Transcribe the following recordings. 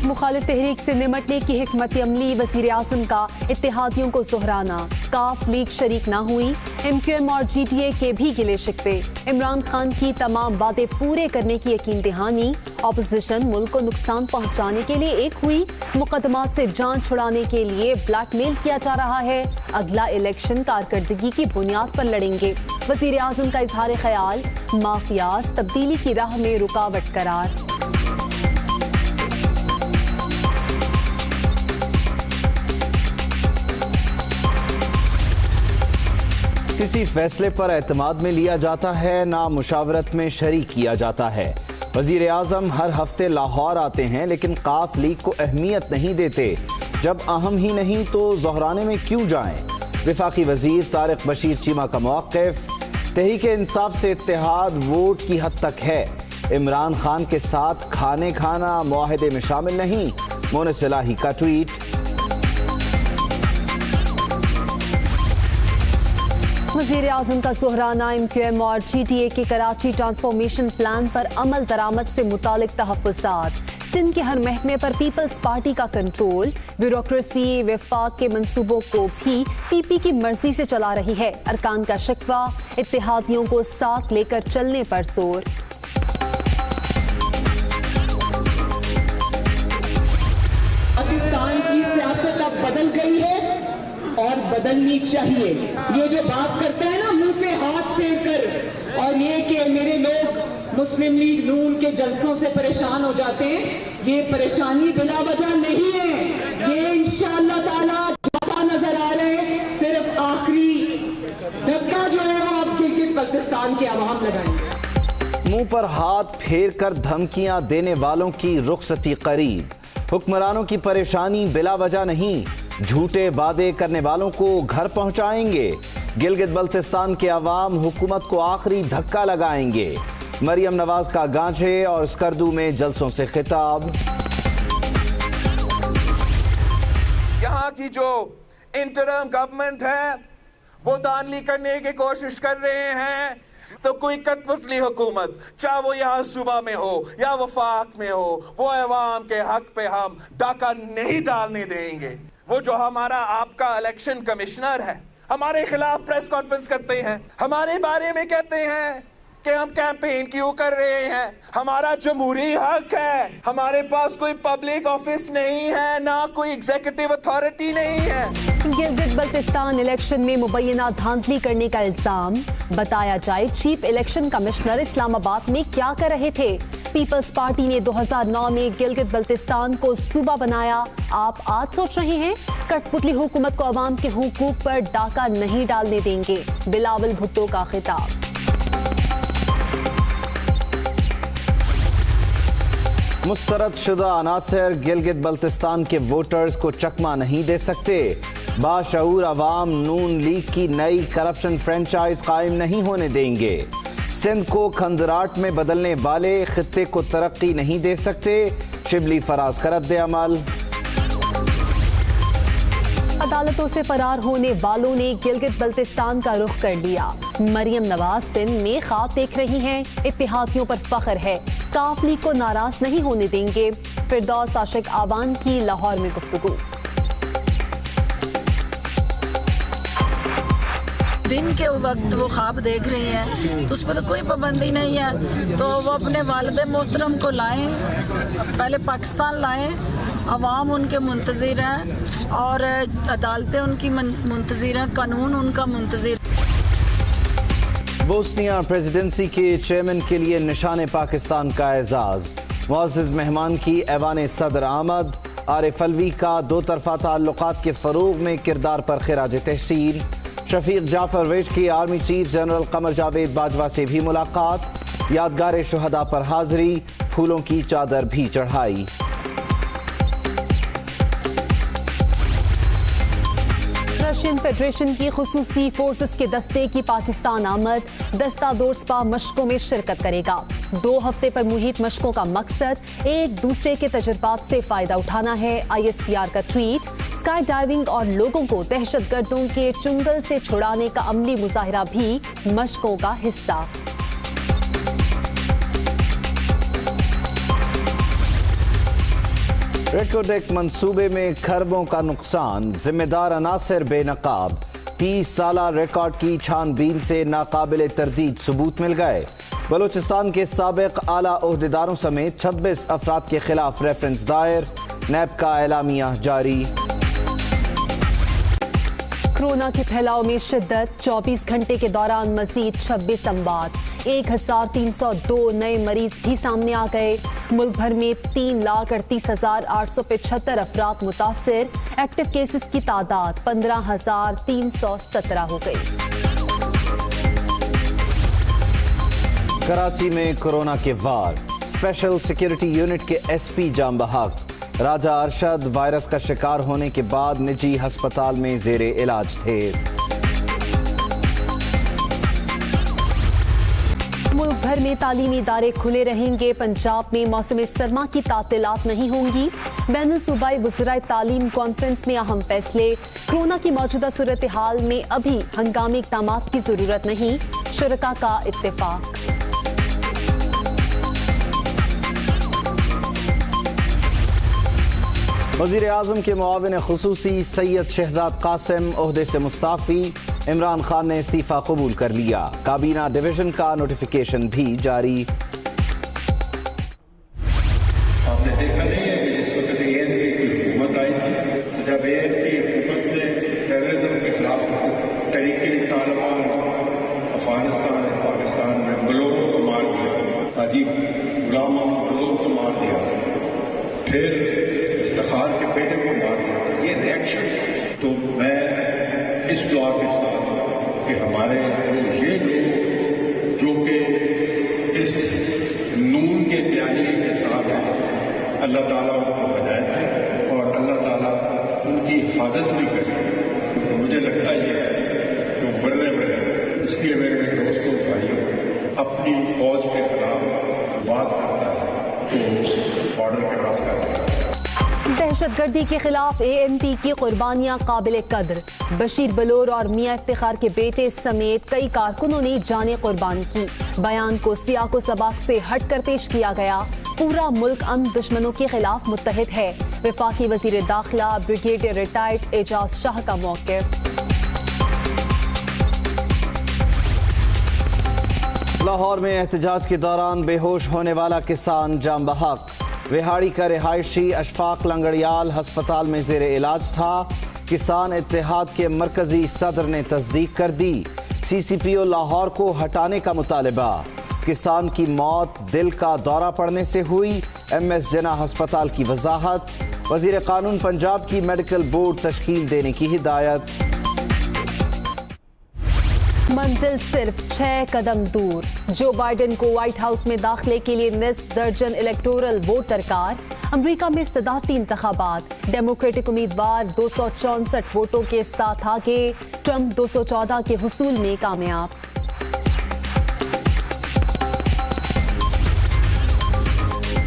मुखालिफ तहरीक से निमटने की हिकमत अमली वज़ीर आज़म का इत्तेहादियों को दोहराना। काफ लीग शरीक ना हुई, MQM और GTA के भी गिले शिकवे। इमरान खान की तमाम वादे पूरे करने की यकीन दहानी। ऑपोजिशन मुल्क को नुकसान पहुंचाने के लिए एक हुई, मुकदमात से जान छुड़ाने के लिए ब्लैकमेल किया जा रहा है। अगला इलेक्शन कारकर्दगी की बुनियाद पर लड़ेंगे। वज़ीर आज़म का इजहार ख्याल, माफियाज तब्दीली की राह में रुकावट करार। किसी फैसले पर एतमाद में लिया जाता है, ना मुशावरत में शरीक किया जाता है। वज़ीर आज़म हर हफ्ते लाहौर आते हैं लेकिन काफ लीग को अहमियत नहीं देते। जब अहम ही नहीं तो ज़ोहराने में क्यों जाएं? वफाकी वज़ीर तारिक बशीर चीमा का मौक़िफ़, तहरीक इंसाफ से इत्तेहाद वोट की हद तक है। इमरान खान के साथ खाने खाना मुआहदे में शामिल नहीं। मोनिस इलाही का ट्वीट। वज़ीर आज़म का दोहराना, MQM और GTA के कराची ट्रांसफॉर्मेशन प्लान पर अमल दरामद से मुतालिक तहफ़्फ़ुज़ात। सिंध के हर महकमे पर पीपल्स पार्टी का कंट्रोल। ब्यूरोक्रेसी वफाक के मंसूबों को भी PP की मर्जी से चला रही है। अरकान का शिकवा, इत्तेहादियों को साथ लेकर चलने पर जोर। पाकिस्तान की सियासत अब बदल गई है और बदलनी चाहिए। ये जो बात करते हैं ना मुंह पे हाथ फेर कर, और ये कि मेरे लोग मुस्लिम लीग नून के जलसों से परेशान हो जाते हैं, ये परेशानी बिला वजह नहीं है। ये इंशाअल्लाह ताला ज्यादा नजर आ रहे हैं। सिर्फ आखिरी धक्का जो है वो अब गिलगित बल्तिस्तान के अवाम लगाएंगे। मुंह पर हाथ फेर कर धमकियां देने वालों की रुखसती करीब। हुक्मरानों की परेशानी बिला वजह नहीं, झूठे वादे करने वालों को घर पहुंचाएंगे। गिलगित बल्तिस्तान के अवाम हुकूमत को आखिरी धक्का लगाएंगे। मरियम नवाज का गांचे और स्कर्दू में जलसों से खिताब। यहाँ की जो इंटरम गवर्नमेंट है वो दानली करने की कोशिश कर रहे हैं, तो कोई कठपुतली हुकूमत, चाहे वो यहाँ सूबा में हो या वफाक में हो, वो अवाम के हक पे हम डाका नहीं डालने देंगे। वो जो हमारा आपका इलेक्शन कमिश्नर है, हमारे खिलाफ प्रेस कॉन्फ्रेंस करते हैं, हमारे बारे में कहते हैं कि हम कैंपेन क्यों कर रहे हैं। हमारा जमहूरी हक है, हमारे पास कोई पब्लिक ऑफिस नहीं है, ना कोई एग्जीक्यूटिव अथॉरिटी नहीं है। गिलगित बल्तिस्तान इलेक्शन में मुबैना धांधली करने का इल्जाम। बताया जाए चीफ इलेक्शन कमिश्नर इस्लामाबाद में क्या कर रहे थे। पीपल्स पार्टी ने 2009 में गिलगित बल्तिस्तान को सूबा बनाया। आप आज सोच रहे हैं कठपुतली हुकूमत को अवाम के हुकूक पर डाका नहीं डालने देंगे। बिलावल भुट्टो का खिताब। मुस्तरद शुदा अनासर गिलगित बल्तिस्तान के वोटर्स को चकमा नहीं दे सकते। बाशऊर अवाम नून लीग की नई करप्शन फ्रेंचाइज कायम नहीं होने देंगे। सिंध को खंजराट में बदलने वाले खित्ते को तरक्की नहीं दे सकते। शिबली फराज का रद्द अमल। अदालतों से फरार होने वालों ने गिलगित बल्तिस्तान का रुख कर लिया। मरियम नवाज दिन में ख्वाब देख रही हैं। इत्तेहादियों पर फख्र है, काफ लीग को नाराज नहीं होने देंगे। फिरदौस आशिक आवान की लाहौर में गुफ्तगू। दिन के वक्त वो ख्वाब देख रही हैं तो उस पर तो कोई पाबंदी नहीं है, तो वो अपने वालिद मोहतरम को लाएं, पहले पाकिस्तान लाएं। अवाम उनके मुंतज़िर हैं और अदालतें उनकी मुंतज़िर हैं, कानून उनका मुंतज़िर। बोस्निया प्रेसिडेंसी के चेयरमैन के लिए निशान पाकिस्तान का एजाज। मुअज़्ज़िज़ मेहमान की ऐवान सदर आमद। आरिफ अलवी का दो तरफा ताल्लुकात के फरोग में किरदार पर खिराज तहसीन। शफीक जाफर वेश की army chief general Qamar Javed Bajwa से भी मुलाकात। यादगार शुहदा पर हाजिरी, फूलों की चादर भी चढ़ाई। रशियन फेडरेशन की खुसूसी फोर्सेस के दस्ते की पाकिस्तान आमद। दस्ता दोरस्पा मशकों में शिरकत करेगा। 2 हफ्ते पर मुहित मशकों का मकसद एक दूसरे के तजुर्बात से फायदा उठाना है। ISPR का ट्वीट। स्काई डाइविंग और लोगों को दहशतगर्दों के चुंगल से छुड़ाने का अमली मुजाहिरा भी मशकों का हिस्सा। रेकोडेक मंसूबे में खरबों का नुकसान, जिम्मेदार अनासर बेनकाब। 30 साला रिकॉर्ड की छानबीन से नाकाबिले तरदीद सबूत मिल गए। बलूचिस्तान के साबिक आला ओहदेदारों समेत 26 अफराद के खिलाफ रेफरेंस दायर, नैब का एलामिया जारी। कोरोना के फैलाव में शिद्दत, 24 घंटे के दौरान मजीद 26 अमवात, 1302 नए मरीज भी सामने आ गए। मुल्क भर में 3,38,875 अफराद मुतासिर। एक्टिव केसेस की तादाद 15,317 हो गई। कराची में कोरोना के वार, स्पेशल सिक्योरिटी यूनिट के एसपी जाम बहक। राजा अरशद वायरस का शिकार होने के बाद निजी अस्पताल में जेरे इलाज थे। मुल्क भर में तालीमी इदारे खुले रहेंगे। पंजाब में मौसम सरमा की तातीलात नहीं होंगी। बैनुल सूबाई वज़राए तालीम कॉन्फ्रेंस में अहम फैसले। कोरोना की मौजूदा सूरत हाल में अभी हंगामी इक़दामात की जरूरत नहीं, शुरका का इत्तेफाक। वज़ीर आज़म के मुआविन खुसूसी सैयद शहजाद कासिम ओहदे से मुस्ताफ़ी। इमरान खान ने इस्तीफ़ा कबूल कर लिया। काबीना डिवीजन का नोटिफिकेशन भी जारी। आपने देखा नहीं है कि इस वक्त ANP की हुकूमत आई थी, जब ANP हुकूमत ने टेररिज्म के खिलाफ तरीके तालिबान अफगानिस्तान और पाकिस्तान में लोगों को मार दिया, अजीब गुलाम लोगों को मार दिया, फिर इफ्तिखार के बेटे को मार दिया, ये रिएक्शन। तो मैं इस दुआ के साथ कि हमारे ये लोग जो कि इस नून के बयानिए के साथ हैं, अल्लाह ताला उनको हिदायत दे और अल्लाह ताला उनकी हिफाजत भी करे। तो मुझे लगता ही है कि बड़े इसलिए मेरे दोस्तों भाइयों अपनी फौज के खिलाफ बात करता है तो बॉर्डर के पास करता है। दहशतगर्दी के खिलाफ ANP की कुर्बानियां काबिल कद्र। बशीर बलोर और मियां इफ्तिखार के बेटे समेत कई कारकुनों ने जाने कुर्बान की। बयान को सियाको सबाक से हट कर पेश किया गया। पूरा मुल्क दुश्मनों के खिलाफ मुत्तहिद है। वफाकी वजीर दाखिला ब्रिगेडियर रिटायर्ड एजाज शाह का मौक़िफ़। लाहौर में एहतजाज के दौरान बेहोश होने वाला किसान जाम बहक। विहाड़ी का रिहायशी अशफाक लंगड़ियाल अस्पताल में जेरे इलाज था। किसान इत्तेहाद के मरकजी सदर ने तस्दीक कर दी। CCPO लाहौर को हटाने का मुतालिबा। किसान की मौत दिल का दौरा पड़ने से हुई, MS जिना अस्पताल की वजाहत। वजीर कानून पंजाब की मेडिकल बोर्ड तश्कील देने की हिदायत। मंजिल सिर्फ 6 कदम दूर। जो बाइडेन को व्हाइट हाउस में दाखिले के लिए निस्फ दर्जन इलेक्टोरल वोट दरकार। अमरीका में सदारती इंतखाबात, डेमोक्रेटिक उम्मीदवार 264 वोटों के साथ आगे। ट्रंप 214 के हुसूल में कामयाब।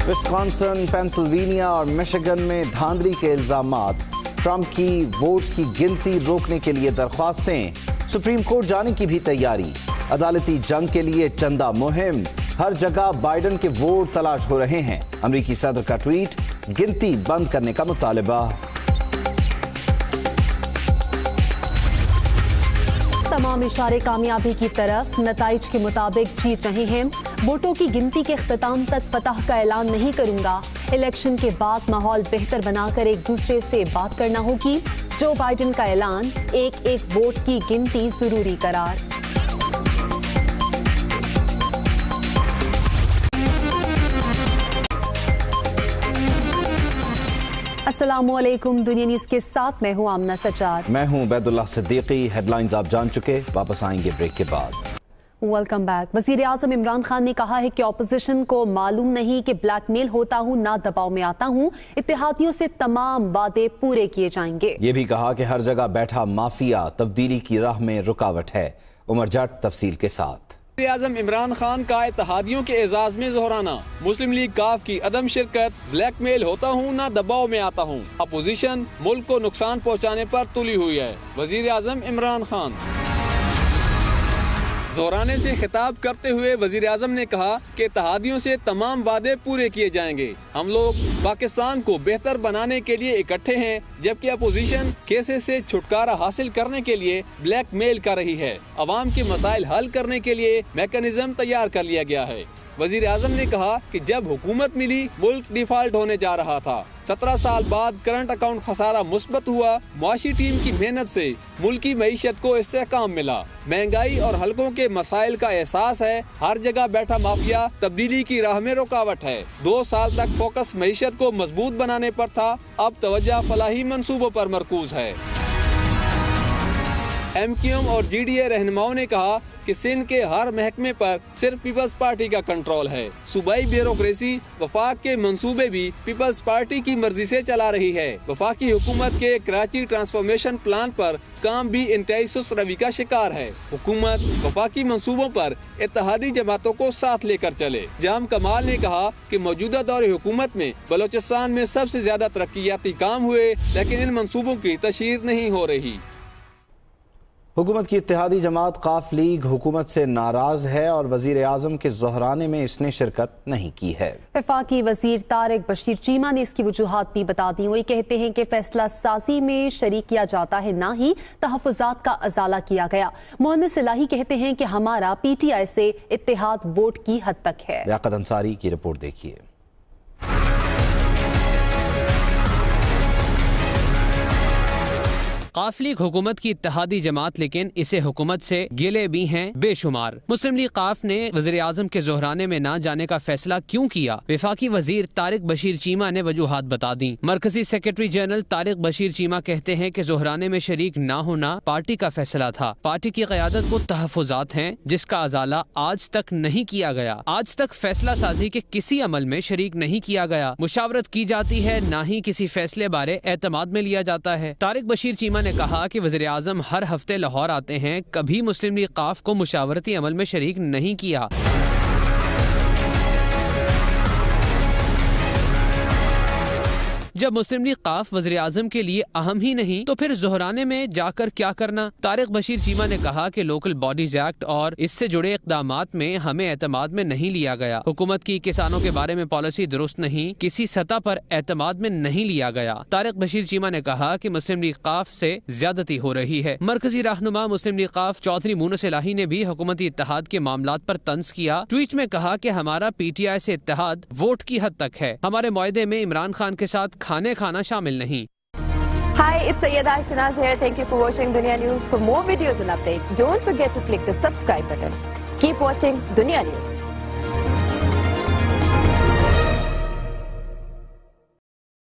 विस्कॉन्सिन, पेंसिल्वेनिया और मिशिगन में धांधली के इल्जामात। ट्रंप की वोट्स की गिनती रोकने के लिए दरख्वास्तें। सुप्रीम कोर्ट जाने की भी तैयारी। अदालती जंग के लिए चंदा मुहिम। हर जगह बाइडेन के वोट तलाश हो रहे हैं। अमेरिकी सदर का ट्वीट, गिनती बंद करने का मुतालिबा। तमाम इशारे कामयाबी की तरफ। नताइज के मुताबिक जीत रहे हैं। वोटों की गिनती के इख्तिताम तक फतह का ऐलान नहीं करूंगा। इलेक्शन के बाद माहौल बेहतर बनाकर एक दूसरे से बात करना होगी। जो बाइडेन का ऐलान, एक एक वोट की गिनती जरूरी करार। अस्सलामुअलैकुम। दुनिया न्यूज के साथ मैं हूं आमना सज्जाद। मैं हूं बैदुल्लाह सिद्दीकी। हेडलाइंस आप जान चुके, वापस आएंगे ब्रेक के बाद। Welcome back. वजीर आज़म इमरान खान ने कहा है कि ऑपोजिशन को मालूम नहीं कि ब्लैकमेल होता हूँ, ना दबाव में आता हूँ। इत्तेहादियों से तमाम वादे पूरे किए जाएंगे। ये भी कहा कि हर जगह बैठा माफिया तब्दीली की राह में रुकावट है। उमर जट तफसील के साथ। वज़ीर आज़म इमरान खान का इत्तेहादियों के एजाज में जोहराना। मुस्लिम लीग काफ की अदम शिरकत, ब्लैकमेल होता हूँ ना दबाव में आता हूँ। अपोजिशन मुल्क को नुकसान पहुँचाने पर तुली हुई है। वज़ीर आज़म इमरान खान। زہرانے سے خطاب کرتے ہوئے وزیر اعظم نے کہا کہ اتحادیوں سے تمام وعدے پورے کیے جائیں گے. ہم لوگ پاکستان کو بہتر بنانے کے لیے اکٹھے ہیں، جبکہ اپوزیشن کیسز سے چھٹکارا حاصل کرنے کے لیے بلیک میل کر رہی ہے. عوام کے مسائل حل کرنے کے لیے میکانزم تیار کر لیا گیا ہے. وزیر اعظم نے کہا کہ جب حکومت ملی ملک ڈیفالٹ ہونے جا رہا تھا. 17 سال بعد کرنٹ اکاؤنٹ خسارہ مثبت ہوا. معاشی ٹیم کی محنت سے ملکی معیشت کو استحکام ملا. مہنگائی اور حلقوں کے مسائل کا احساس ہے. ہر جگہ بیٹھا مافیا تبدیلی کی راہ میں رکاوٹ ہے. 2 سال تک فوکس معیشت کو مضبوط بنانے پر تھا، اب توجہ فلاحی منصوبوں پر مرکوز ہے. ایم کیو ایم اور جی ڈی اے رہنماؤں نے کہا کہ سندھ کے ہر محکمے پر صرف پیپلز پارٹی کا کنٹرول ہے. صوبائی بیوروکریسی وفاق کے منصوبے بھی پیپلز پارٹی کی مرضی سے چلا رہی ہے. وفاقی حکومت کے کراچی ٹرانسفارمیشن پلان پر کام بھی انتہائی سست روی کا شکار ہے. حکومت وفاقی منصوبوں پر اتحادی جماعتوں کو ساتھ لے کر چلے. جام کمال نے کہا کہ موجودہ دور حکومت میں بلوچستان میں سب سے زیادہ ترقیاتی کام ہوئے، لیکن ان منصوبوں کی تشہیر نہیں ہو رہی. حکومت کی اتحادی جماعت قاف لیگ حکومت سے ناراض ہے اور وزیر اعظم کے زہرانے میں اس نے شرکت نہیں کی ہے. وفاقی وزیر طارق بشیر چیمہ نے اس کی وجوہات بھی بتا دی. وہی کہتے ہیں کہ فیصلہ سازی میں شریک کیا جاتا ہے، نہ ہی تحفظات کا ازالہ کیا گیا. مہندس الہی کہتے ہیں کہ ہمارا پی ٹی آئی سے اتحاد ووٹ کی حد تک ہے. لیاقت انصاری کی رپورٹ دیکھیے. قاف لیگ حکومت کی اتحادی جماعت، لیکن اسے حکومت سے گلے بھی ہیں بے شمار. مسلم لیگ قاف نے وزیر اعظم کے زہرانے میں نہ جانے کا فیصلہ کیوں کیا؟ وفاقی وزیر طارق بشیر چیمہ نے وجوہات بتا دیں. مرکزی سیکرٹری جنرل طارق بشیر چیمہ کہتے ہیں کہ زہرانے میں شریک نہ ہونا پارٹی کا فیصلہ تھا. پارٹی کی قیادت کو تحفظات ہیں جس کا ازالہ آج تک نہیں کیا گیا. آج تک فیصلہ سازی کے کسی عمل میں شریک نہیں کیا گیا. مشاورت کی جاتی ہے، نہ ہی کسی فیصلے بارے اعتماد میں لیا جاتا ہے. طارق بشیر چیمہ نے کہا کہ وزیر اعظم ہر ہفتے لاہور آتے ہیں، کبھی مسلم لیگ قاف کو مشاورتی عمل میں شریک نہیں کیا. جب مسلم لیگ قاف وزیر اعظم کے لیے اہم ہی نہیں تو پھر زہرانے میں جا کر کیا کرنا؟ طارق بشیر چیمہ نے کہا کہ لوکل باڈیز ایکٹ اور اس سے جڑے اقدامات میں ہمیں اعتماد میں نہیں لیا گیا. حکومت کی کسانوں کے بارے میں پالیسی درست نہیں، کسی سطح پر اعتماد میں نہیں لیا گیا. طارق بشیر چیمہ نے کہا کہ مسلم لیگ قاف سے زیادتی ہو رہی ہے. مرکزی رہنما مسلم لیگ قاف چودھری مونس الہی نے بھی حکومتی اتحاد کے معاملات پر طنز کیا. ٹویٹ میں کہا کہ ہمارا پی ٹی آئی سے اتحاد ووٹ کی حد تک ہے. ہمارے معاہدے میں عمران خان کے ساتھ کھانا شامل نہیں. Hi, it's Sayyeda Shanaz here. Thank you for watching Dunya News. For more videos and updates, don't forget to click the subscribe button. Keep watching Dunya News.